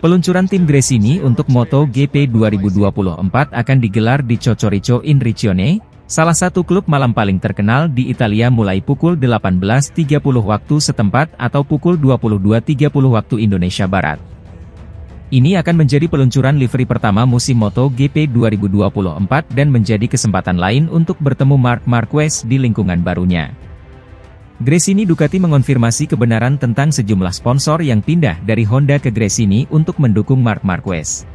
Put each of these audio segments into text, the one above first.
Peluncuran tim Gresini untuk MotoGP 2024 akan digelar di Cocorico in Riccione, salah satu klub malam paling terkenal di Italia mulai pukul 18.30 waktu setempat atau pukul 22.30 waktu Indonesia Barat. Ini akan menjadi peluncuran livery pertama musim MotoGP 2024 dan menjadi kesempatan lain untuk bertemu Marc Marquez di lingkungan barunya. Gresini Ducati mengonfirmasi kebenaran tentang sejumlah sponsor yang pindah dari Honda ke Gresini untuk mendukung Marc Marquez.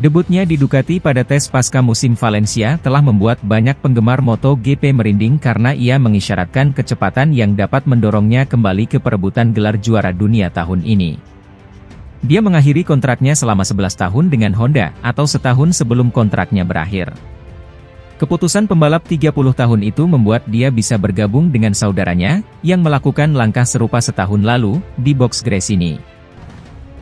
Debutnya di Ducati pada tes pasca musim Valencia telah membuat banyak penggemar MotoGP merinding karena ia mengisyaratkan kecepatan yang dapat mendorongnya kembali ke perebutan gelar juara dunia tahun ini. Dia mengakhiri kontraknya selama 11 tahun dengan Honda, atau setahun sebelum kontraknya berakhir. Keputusan pembalap 30 tahun itu membuat dia bisa bergabung dengan saudaranya, yang melakukan langkah serupa setahun lalu, di box Gresini.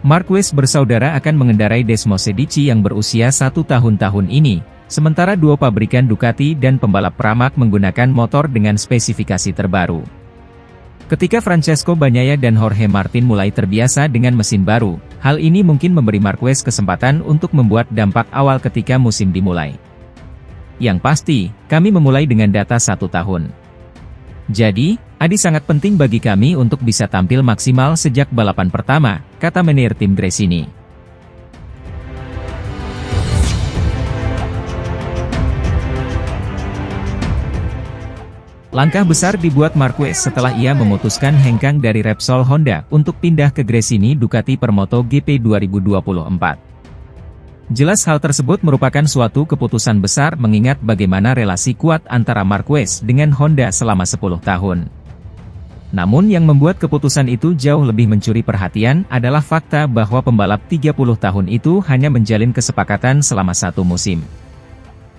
Marquez bersaudara akan mengendarai Desmosedici yang berusia 1 tahun ini, sementara duo pabrikan Ducati dan pembalap Pramac menggunakan motor dengan spesifikasi terbaru. Ketika Francesco Bagnaia dan Jorge Martin mulai terbiasa dengan mesin baru, hal ini mungkin memberi Marquez kesempatan untuk membuat dampak awal ketika musim dimulai. Yang pasti, kami memulai dengan data 1 tahun. Jadi, Adi sangat penting bagi kami untuk bisa tampil maksimal sejak balapan pertama, kata manajer tim Gresini. Langkah besar dibuat Marquez setelah ia memutuskan hengkang dari Repsol Honda untuk pindah ke Gresini Ducati per MotoGP 2024. Jelas hal tersebut merupakan suatu keputusan besar mengingat bagaimana relasi kuat antara Marquez dengan Honda selama 10 tahun. Namun yang membuat keputusan itu jauh lebih mencuri perhatian adalah fakta bahwa pembalap 30 tahun itu hanya menjalin kesepakatan selama 1 musim.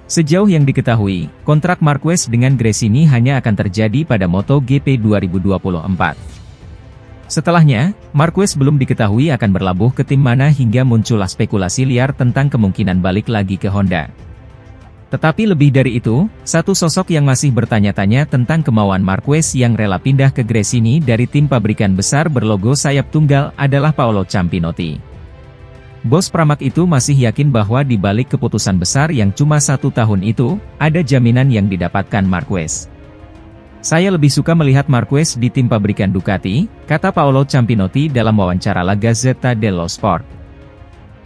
Sejauh yang diketahui, kontrak Marquez dengan Gresini hanya akan terjadi pada MotoGP 2024. Setelahnya, Marquez belum diketahui akan berlabuh ke tim mana hingga muncullah spekulasi liar tentang kemungkinan balik lagi ke Honda. Tetapi lebih dari itu, satu sosok yang masih bertanya-tanya tentang kemauan Marquez yang rela pindah ke Gresini dari tim pabrikan besar berlogo sayap tunggal adalah Paolo Campinotti. Bos Pramac itu masih yakin bahwa di balik keputusan besar yang cuma 1 tahun itu, ada jaminan yang didapatkan Marquez. Saya lebih suka melihat Marquez di tim pabrikan Ducati, kata Paolo Campinotti dalam wawancara La Gazzetta dello Sport.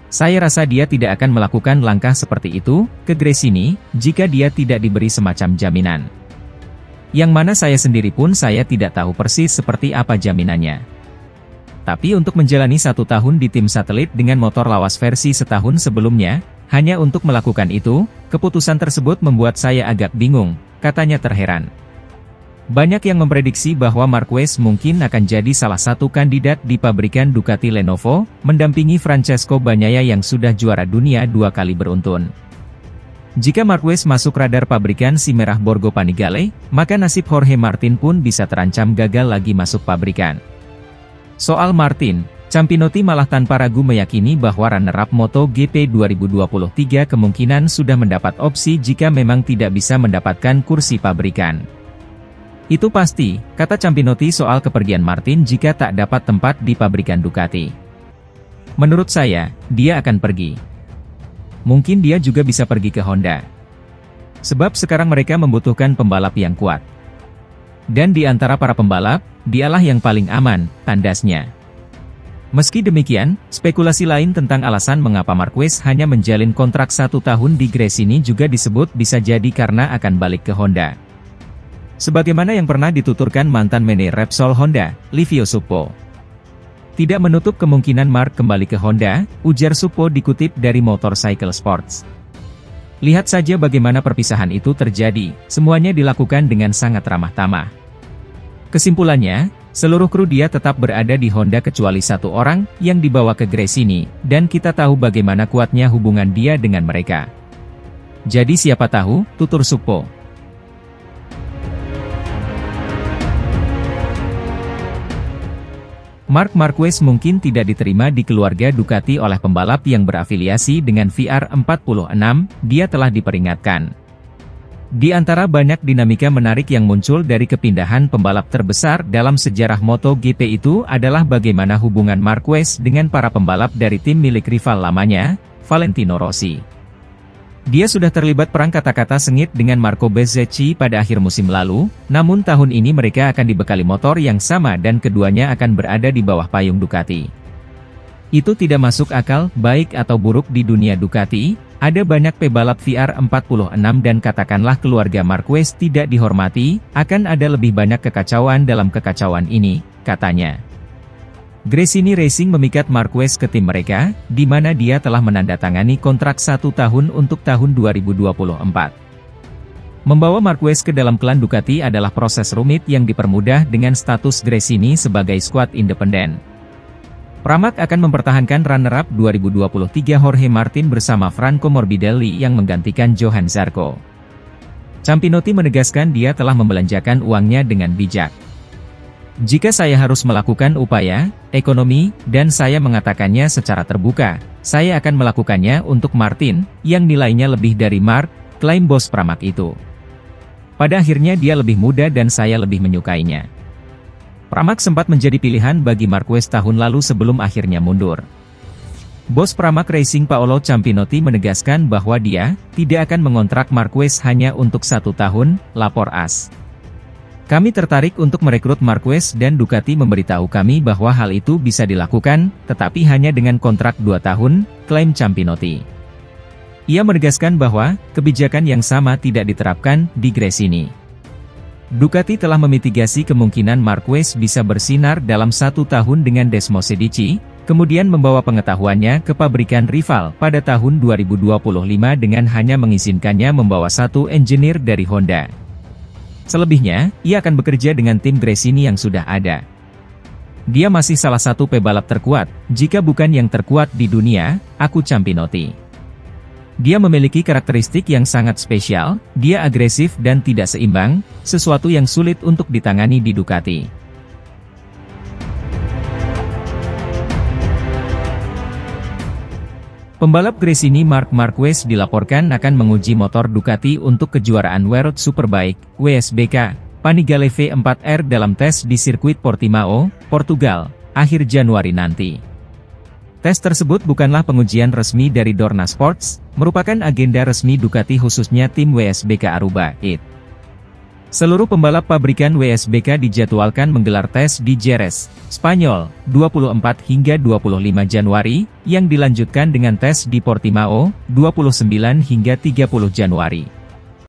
Saya rasa dia tidak akan melakukan langkah seperti itu ke Gresini, jika dia tidak diberi semacam jaminan. Yang mana saya sendiri pun saya tidak tahu persis seperti apa jaminannya. Tapi untuk menjalani 1 tahun di tim satelit dengan motor lawas versi setahun sebelumnya, hanya untuk melakukan itu, keputusan tersebut membuat saya agak bingung, katanya terheran. Banyak yang memprediksi bahwa Marquez mungkin akan jadi salah satu kandidat di pabrikan Ducati Lenovo, mendampingi Francesco Bagnaia yang sudah juara dunia 2 kali beruntun. Jika Marquez masuk radar pabrikan si merah Borgo Panigale, maka nasib Jorge Martin pun bisa terancam gagal lagi masuk pabrikan. Soal Martin, Campinotti malah tanpa ragu meyakini bahwa runner-up MotoGP 2023 kemungkinan sudah mendapat opsi jika memang tidak bisa mendapatkan kursi pabrikan. Itu pasti, kata Campinotti soal kepergian Martin jika tak dapat tempat di pabrikan Ducati. Menurut saya, dia akan pergi. Mungkin dia juga bisa pergi ke Honda. Sebab sekarang mereka membutuhkan pembalap yang kuat. Dan di antara para pembalap, dialah yang paling aman, tandasnya. Meski demikian, spekulasi lain tentang alasan mengapa Marquez hanya menjalin kontrak 1 tahun di Gresini juga disebut bisa jadi karena akan balik ke Honda. Sebagaimana yang pernah dituturkan mantan manajer Repsol Honda, Livio Suppo. Tidak menutup kemungkinan Marc kembali ke Honda, ujar Suppo dikutip dari Motorcycle Sports. Lihat saja bagaimana perpisahan itu terjadi, semuanya dilakukan dengan sangat ramah tamah. Kesimpulannya, seluruh kru dia tetap berada di Honda kecuali 1 orang, yang dibawa ke Gresini, dan kita tahu bagaimana kuatnya hubungan dia dengan mereka. Jadi siapa tahu, tutur Suppo. Marc Marquez mungkin tidak diterima di keluarga Ducati oleh pembalap yang berafiliasi dengan VR46, dia telah diperingatkan. Di antara banyak dinamika menarik yang muncul dari kepindahan pembalap terbesar dalam sejarah MotoGP itu adalah bagaimana hubungan Marquez dengan para pembalap dari tim milik rival lamanya, Valentino Rossi. Dia sudah terlibat perang kata-kata sengit dengan Marco Bezzecchi pada akhir musim lalu, namun tahun ini mereka akan dibekali motor yang sama dan keduanya akan berada di bawah payung Ducati. Itu tidak masuk akal, baik atau buruk di dunia Ducati. Ada banyak pebalap VR46 dan katakanlah keluarga Marquez tidak dihormati, akan ada lebih banyak kekacauan dalam kekacauan ini, katanya. Gresini Racing memikat Marquez ke tim mereka, di mana dia telah menandatangani kontrak 1 tahun untuk tahun 2024. Membawa Marquez ke dalam klan Ducati adalah proses rumit yang dipermudah dengan status Gresini sebagai skuad independen. Pramac akan mempertahankan runner-up 2023 Jorge Martin bersama Franco Morbidelli yang menggantikan Johann Zarco. Campinotti menegaskan dia telah membelanjakan uangnya dengan bijak. Jika saya harus melakukan upaya, ekonomi, dan saya mengatakannya secara terbuka, saya akan melakukannya untuk Martin, yang nilainya lebih dari Mark, klaim bos Pramac itu. Pada akhirnya dia lebih muda dan saya lebih menyukainya. Pramac sempat menjadi pilihan bagi Marquez tahun lalu sebelum akhirnya mundur. Bos Pramac Racing Paolo Campinotti menegaskan bahwa dia tidak akan mengontrak Marquez hanya untuk 1 tahun, lapor AS. Kami tertarik untuk merekrut Marquez dan Ducati memberitahu kami bahwa hal itu bisa dilakukan, tetapi hanya dengan kontrak 2 tahun, klaim Campinotti. Ia menegaskan bahwa kebijakan yang sama tidak diterapkan di Gresini. Ducati telah memitigasi kemungkinan Marquez bisa bersinar dalam 1 tahun dengan Desmosedici, kemudian membawa pengetahuannya ke pabrikan rival pada tahun 2025 dengan hanya mengizinkannya membawa 1 engineer dari Honda. Selebihnya, ia akan bekerja dengan tim Gresini yang sudah ada. Dia masih salah satu pebalap terkuat, jika bukan yang terkuat di dunia, aku Campinotti. Dia memiliki karakteristik yang sangat spesial, dia agresif dan tidak seimbang, sesuatu yang sulit untuk ditangani di Ducati. Pembalap Gresini Marc Marquez dilaporkan akan menguji motor Ducati untuk kejuaraan World Superbike, WSBK, Panigale V4R dalam tes di sirkuit Portimao, Portugal, akhir Januari nanti. Tes tersebut bukanlah pengujian resmi dari Dorna Sports, merupakan agenda resmi Ducati khususnya tim WSBK Aruba, IT. Seluruh pembalap pabrikan WSBK dijadwalkan menggelar tes di Jerez, Spanyol, 24 hingga 25 Januari, yang dilanjutkan dengan tes di Portimao, 29 hingga 30 Januari.